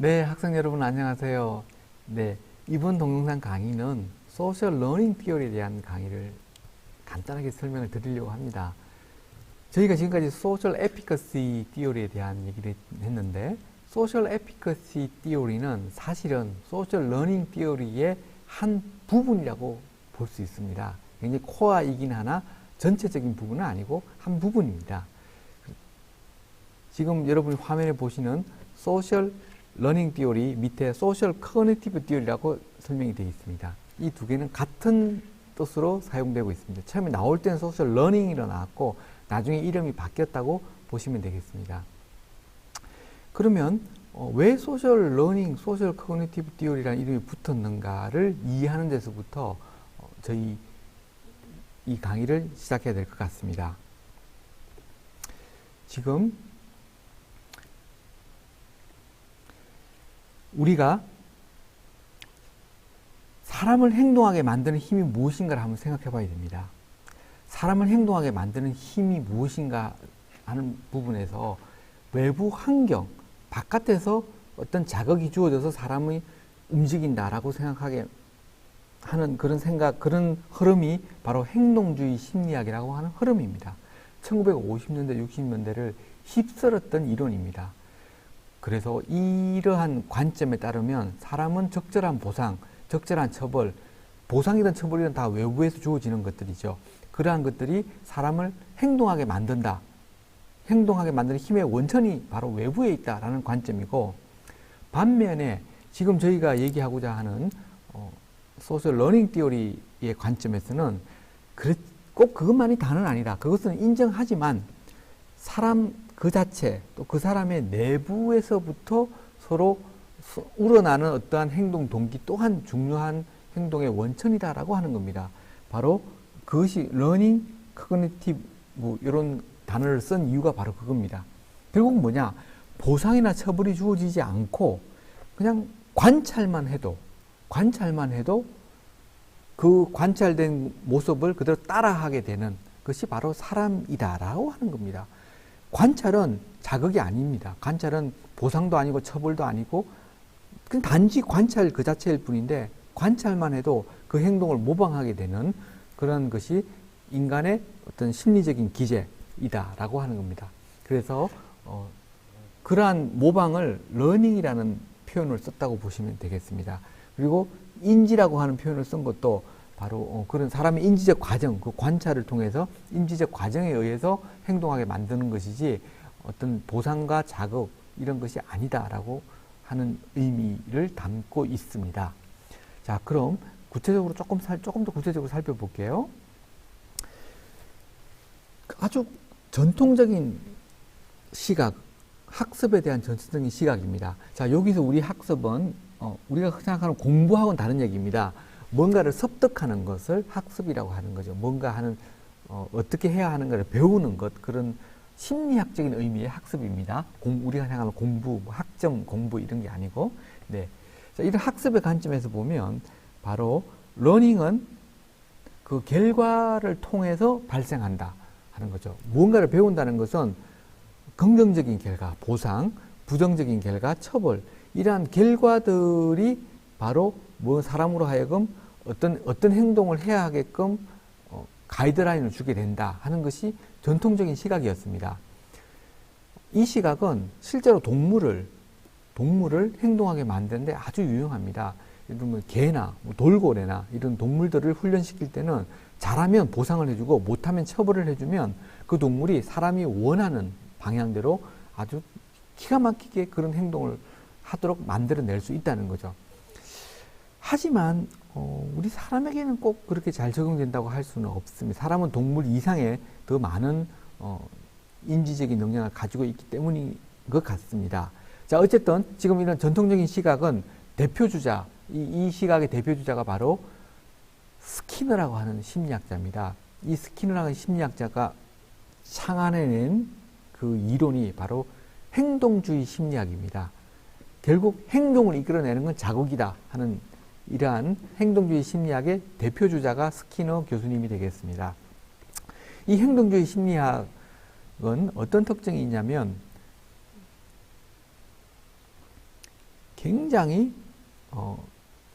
네, 학생 여러분 안녕하세요. 네, 이번 동영상 강의는 소셜 러닝 티어리에 대한 강의를 간단하게 설명을 드리려고 합니다. 저희가 지금까지 소셜 에피커시 티어리에 대한 얘기를 했는데, 소셜 에피커시 티어리는 사실은 소셜 러닝 티어리의 한 부분이라고 볼 수 있습니다. 굉장히 코어이긴 하나 전체적인 부분은 아니고 한 부분입니다. 지금 여러분이 화면에 보시는 소셜 러닝 티어리 밑에 소셜 커그니티브 티어리라고 설명이 되어 있습니다. 이 두 개는 같은 뜻으로 사용되고 있습니다. 처음에 나올 때는 소셜 러닝이라 나왔고 나중에 이름이 바뀌었다고 보시면 되겠습니다. 그러면 왜 소셜 러닝, 소셜 커그니티브 티어리라는 이름이 붙었는가를 이해하는 데서부터 저희 이 강의를 시작해야 될 것 같습니다. 지금 우리가 사람을 행동하게 만드는 힘이 무엇인가를 한번 생각해 봐야 됩니다. 사람을 행동하게 만드는 힘이 무엇인가 하는 부분에서 외부 환경, 바깥에서 어떤 자극이 주어져서 사람이 움직인다라고 생각하게 하는 그런 생각, 그런 흐름이 바로 행동주의 심리학이라고 하는 흐름입니다. 1950년대, 60년대를 휩쓸었던 이론입니다. 그래서 이러한 관점에 따르면 사람은 적절한 보상, 적절한 처벌, 보상이든 처벌이든 다 외부에서 주어지는 것들이죠. 그러한 것들이 사람을 행동하게 만든다. 행동하게 만드는 힘의 원천이 바로 외부에 있다라는 관점이고, 반면에 지금 저희가 얘기하고자 하는 소셜 러닝 티어리의 관점에서는 꼭 그것만이 다는 아니다. 그것은 인정하지만 사람 그 자체 또 그 사람의 내부에서부터 서로 우러나는 어떠한 행동 동기 또한 중요한 행동의 원천이다라고 하는 겁니다. 바로 그것이 러닝, 커그니티브 이런 단어를 쓴 이유가 바로 그겁니다. 결국 뭐냐? 보상이나 처벌이 주어지지 않고 그냥 관찰만 해도 그 관찰된 모습을 그대로 따라하게 되는 것이 바로 사람이다라고 하는 겁니다. 관찰은 자극이 아닙니다. 관찰은 보상도 아니고 처벌도 아니고 그냥 단지 관찰 그 자체일 뿐인데, 관찰만 해도 그 행동을 모방하게 되는 그런 것이 인간의 어떤 심리적인 기제이다라고 하는 겁니다. 그래서 그러한 모방을 러닝이라는 표현을 썼다고 보시면 되겠습니다. 그리고 인지라고 하는 표현을 쓴 것도 바로 그런 사람의 인지적 과정, 그 관찰을 통해서 인지적 과정에 의해서 행동하게 만드는 것이지 어떤 보상과 자극 이런 것이 아니다라고 하는 의미를 담고 있습니다. 자, 그럼 구체적으로 조금 더 구체적으로 살펴볼게요. 아주 전통적인 시각, 학습에 대한 전통적인 시각입니다. 자, 여기서 우리 학습은 우리가 생각하는 공부하고는 다른 얘기입니다. 뭔가를 습득하는 것을 학습이라고 하는 거죠. 뭔가 하는 어떻게 해야 하는가를 배우는 것, 그런 심리학적인 의미의 학습입니다. 우리가 생각하는 공부, 학점 공부 이런 게 아니고, 네. 자, 이런 학습의 관점에서 보면 바로 러닝은 그 결과를 통해서 발생한다 하는 거죠. 무언가를 배운다는 것은 긍정적인 결과, 보상, 부정적인 결과, 처벌, 이러한 결과들이 바로 사람으로 하여금 어떤 행동을 해야 하게끔 가이드라인을 주게 된다 하는 것이 전통적인 시각이었습니다. 이 시각은 실제로 동물을 행동하게 만드는데 아주 유용합니다. 예를 들면 개나 돌고래나 이런 동물들을 훈련시킬 때는 잘하면 보상을 해주고 못하면 처벌을 해주면 그 동물이 사람이 원하는 방향대로 아주 기가 막히게 그런 행동을 하도록 만들어낼 수 있다는 거죠. 하지만 우리 사람에게는 꼭 그렇게 잘 적용된다고 할 수는 없습니다. 사람은 동물 이상의 더 많은 인지적인 능력을 가지고 있기 때문인 것 같습니다. 자, 어쨌든 지금 이런 전통적인 시각은 대표주자, 이 시각의 대표주자가 바로 스키너라고 하는 심리학자입니다. 이 스키너라고 하는 심리학자가 창안해낸 그 이론이 바로 행동주의 심리학입니다. 결국 행동을 이끌어내는 건 자극이다 하는 이러한 행동주의 심리학의 대표주자가 스키너 교수님이 되겠습니다. 이 행동주의 심리학은 어떤 특징이 있냐면 굉장히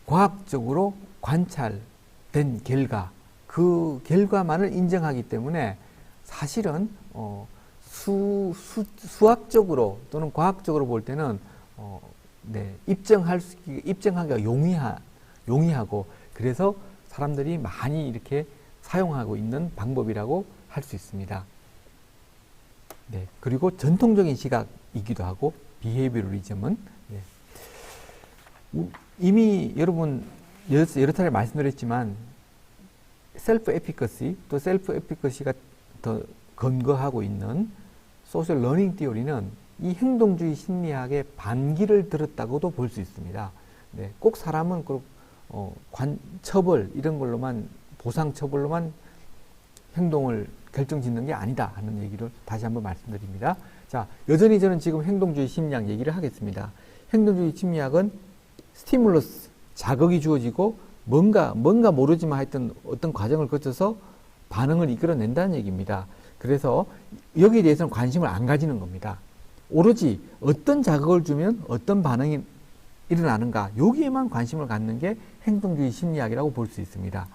과학적으로 관찰된 결과, 그 결과만을 인정하기 때문에 사실은 수학적으로 또는 과학적으로 볼 때는 입증하기가 용이하고 그래서 사람들이 많이 이렇게 사용하고 있는 방법이라고 할 수 있습니다. 네, 그리고 전통적인 시각이기도 하고 비헤이비어리즘은 이미 여러분 여러 차례 말씀드렸지만 셀프 에피커시 또 셀프 에피커시가 더 근거하고 있는 소셜 러닝 티오리는 이 행동주의 심리학의 반기를 들었다고도 볼 수 있습니다. 네, 꼭 사람은 처벌 이런 걸로만 보상 처벌로만 행동을 결정짓는 게 아니다 하는 얘기를 다시 한번 말씀드립니다. 자, 여전히 저는 지금 행동주의 심리학 얘기를 하겠습니다. 행동주의 심리학은 스티뮬러스, 자극이 주어지고 뭔가 모르지만 하여튼 어떤 과정을 거쳐서 반응을 이끌어낸다는 얘기입니다. 그래서 여기에 대해서는 관심을 안 가지는 겁니다. 오로지 어떤 자극을 주면 어떤 반응이 일어나는가 여기에만 관심을 갖는 게 행동주의 심리학이라고 볼 수 있습니다.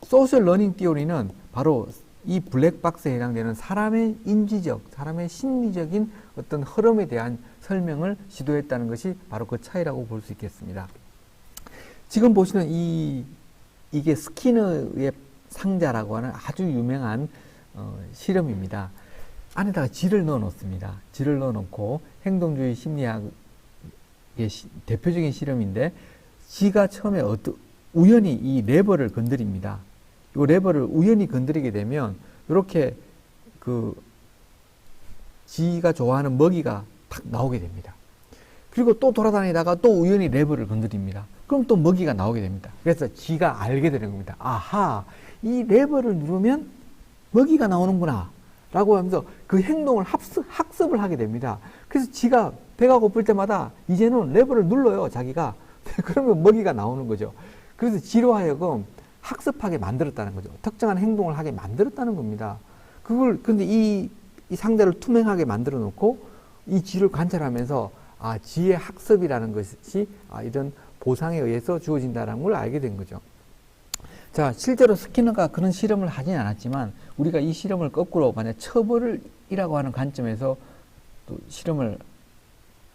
소셜 러닝 티오리는 바로 이 블랙박스에 해당되는 사람의 인지적, 사람의 심리적인 어떤 흐름에 대한 설명을 시도했다는 것이 바로 그 차이라고 볼 수 있겠습니다. 지금 보시는 이게 스키너의 상자라고 하는 아주 유명한 실험입니다. 안에다가 쥐를 넣어 놓습니다. 쥐를 넣어 놓고 행동주의 심리학의 대표적인 실험인데 쥐가 처음에 우연히 이 레버를 건드립니다. 이 레버를 우연히 건드리게 되면 이렇게 쥐가 좋아하는 먹이가 탁 나오게 됩니다. 그리고 또 돌아다니다가 또 우연히 레버를 건드립니다. 그럼 또 먹이가 나오게 됩니다. 그래서 쥐가 알게 되는 겁니다. 아하, 이 레버를 누르면 먹이가 나오는구나 라고 하면서 그 행동을 학습을 하게 됩니다. 그래서 쥐가 배가 고플 때마다 이제는 레버를 눌러요, 자기가. 그러면 먹이가 나오는 거죠. 그래서 쥐로 하여금 학습하게 만들었다는 거죠. 특정한 행동을 하게 만들었다는 겁니다. 근데 이 상자를 투명하게 만들어 놓고 이 쥐를 관찰하면서 쥐의 학습이라는 것이 이런 보상에 의해서 주어진다는 걸 알게 된 거죠. 자, 실제로 스키너가 그런 실험을 하진 않았지만 우리가 이 실험을 거꾸로 만약 처벌이라고 하는 관점에서 또 실험을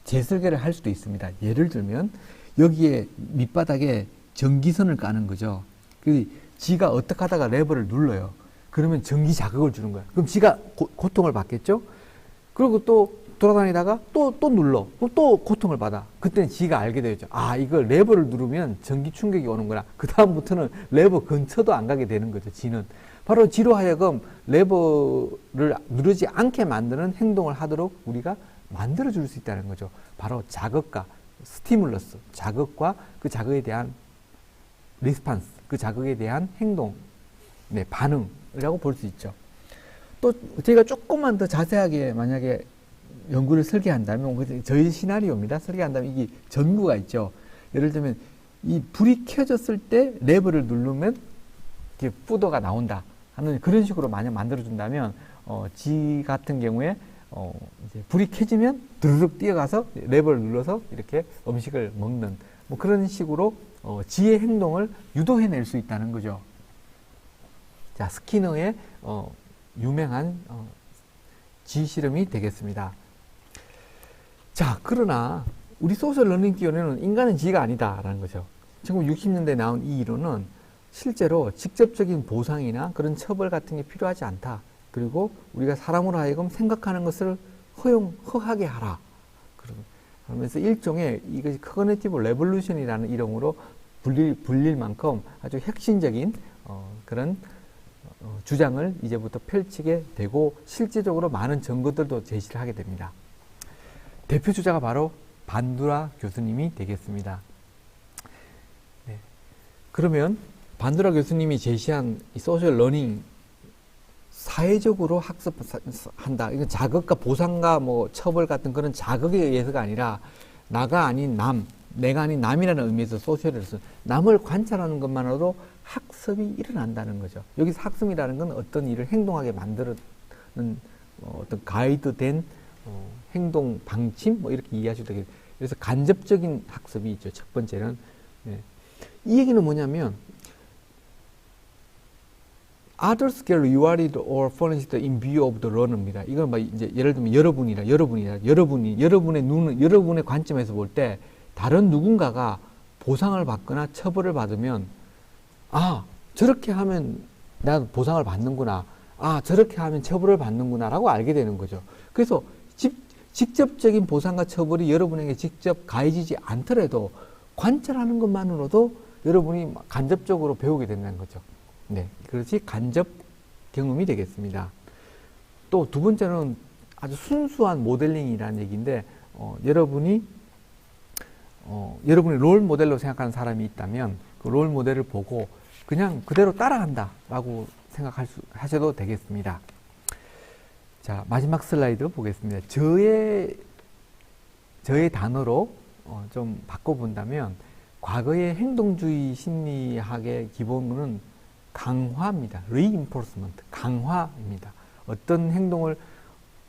재설계를 할 수도 있습니다. 예를 들면 여기에 밑바닥에 전기선을 까는 거죠. 그 쥐가 어떻게 하다가 레버를 눌러요. 그러면 전기 자극을 주는 거야. 그럼 쥐가 고통을 받겠죠? 그리고 또 돌아다니다가 또 눌러. 그럼 또 고통을 받아. 그때는 쥐가 알게 되죠. 이걸 레버를 누르면 전기 충격이 오는구나. 그 다음부터는 레버 근처도 안 가게 되는 거죠. 쥐는. 바로 쥐로 하여금 레버를 누르지 않게 만드는 행동을 하도록 우리가 만들어 줄 수 있다는 거죠. 바로 자극과 스티뮬러스, 자극과 그 자극에 대한 리스판스, 그 자극에 대한 행동, 반응이라고 볼 수 있죠. 또 저희가 조금만 더 자세하게 만약에 연구를 설계한다면, 저희 시나리오입니다. 설계한다면 이게 전구가 있죠. 예를 들면 이 불이 켜졌을 때 레버를 누르면 이렇게 푸더가 나온다 하는 그런 식으로 만약 만들어준다면 쥐 같은 경우에 이제 불이 켜지면 드르륵 뛰어가서 레버를 눌러서 이렇게 음식을 먹는 그런 식으로 쥐의 행동을 유도해낼 수 있다는 거죠. 자, 스키너의 유명한 쥐 실험이 되겠습니다. 자, 그러나 우리 소셜 러닝 티오리는 인간은 쥐가 아니다라는 거죠. 1960년대에 나온 이 이론은 실제로 직접적인 보상이나 그런 처벌 같은 게 필요하지 않다. 그리고 우리가 사람으로 하여금 생각하는 것을 허하게 하라. 그러면서 일종의 이것이 커그니티브 레볼루션이라는 이름으로 불릴 만큼 아주 혁신적인 그런 주장을 이제부터 펼치게 되고 실질적으로 많은 증거들도 제시를 하게 됩니다. 대표 주자가 바로 반두라 교수님이 되겠습니다. 네. 그러면 반두라 교수님이 제시한 이 소셜 러닝 사회적으로 학습한다. 이건 자극과 보상과 처벌 같은 그런 자극에 의해서가 아니라 나가 아닌 남, 내가 아닌 남이라는 의미에서 소셜에서 남을 관찰하는 것만으로도 학습이 일어난다는 거죠. 여기서 학습이라는 건 어떤 일을 행동하게 만드는 어떤 가이드된 행동 방침 이렇게 이해하셔도 되겠습니다. 그래서 간접적인 학습이 있죠. 첫 번째는. 네. 이 얘기는 뭐냐면 others get rewarded or punished in view of the learner입니다. 이건 막 이제 예를 들면 여러분의 눈은 여러분의 관점에서 볼 때 다른 누군가가 보상을 받거나 처벌을 받으면 아 저렇게 하면 나도 보상을 받는구나. 아 저렇게 하면 처벌을 받는구나 라고 알게 되는 거죠. 그래서 직접적인 보상과 처벌이 여러분에게 직접 가해지지 않더라도 관찰하는 것만으로도 여러분이 간접적으로 배우게 된다는 거죠. 네, 그것이 간접 경험이 되겠습니다. 또 두 번째는 아주 순수한 모델링이라는 얘기인데 여러분이 롤 모델로 생각하는 사람이 있다면 그 롤 모델을 보고 그냥 그대로 따라간다 라고 생각하셔도 되겠습니다. 자, 마지막 슬라이드 보겠습니다. 저의 단어로 좀 바꿔본다면 과거의 행동주의 심리학의 기본은 강화입니다. reinforcement, 강화입니다. 어떤 행동을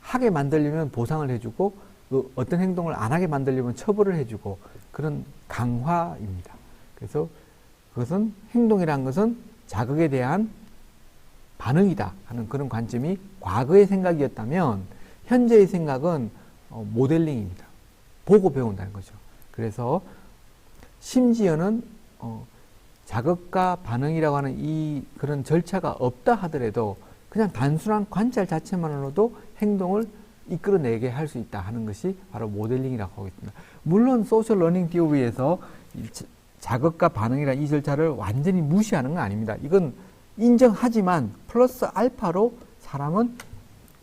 하게 만들려면 보상을 해주고 어떤 행동을 안 하게 만들려면 처벌을 해주고 그런 강화입니다. 그래서 그것은 행동이란 것은 자극에 대한 반응이다 하는 그런 관점이 과거의 생각이었다면 현재의 생각은 모델링입니다. 보고 배운다는 거죠. 그래서 심지어는 자극과 반응이라고 하는 그런 절차가 없다 하더라도 그냥 단순한 관찰 자체만으로도 행동을 이끌어내게 할 수 있다 하는 것이 바로 모델링이라고 하고 있습니다. 물론 소셜 러닝 티오리에서 자극과 반응이라는 이 절차를 완전히 무시하는 건 아닙니다. 이건 인정하지만 플러스 알파로 사람은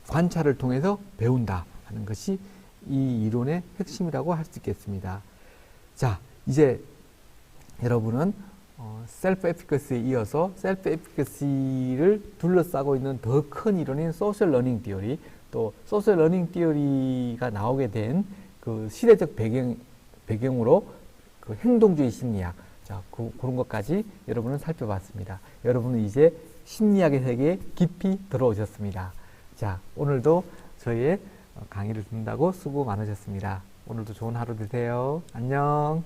관찰을 통해서 배운다 하는 것이 이 이론의 핵심이라고 할 수 있겠습니다. 자, 이제 여러분은 셀프 에피커시에 이어서 셀프 에피커시를 둘러싸고 있는 더 큰 이론인 소셜 러닝 티어리, 또 소셜 러닝 티어리가 나오게 된 그 시대적 배경으로 그 행동주의 심리학, 자, 그런 것까지 여러분은 살펴봤습니다. 여러분은 이제 심리학의 세계에 깊이 들어오셨습니다. 자, 오늘도 저희의 강의를 듣는다고 수고 많으셨습니다. 오늘도 좋은 하루 되세요. 안녕.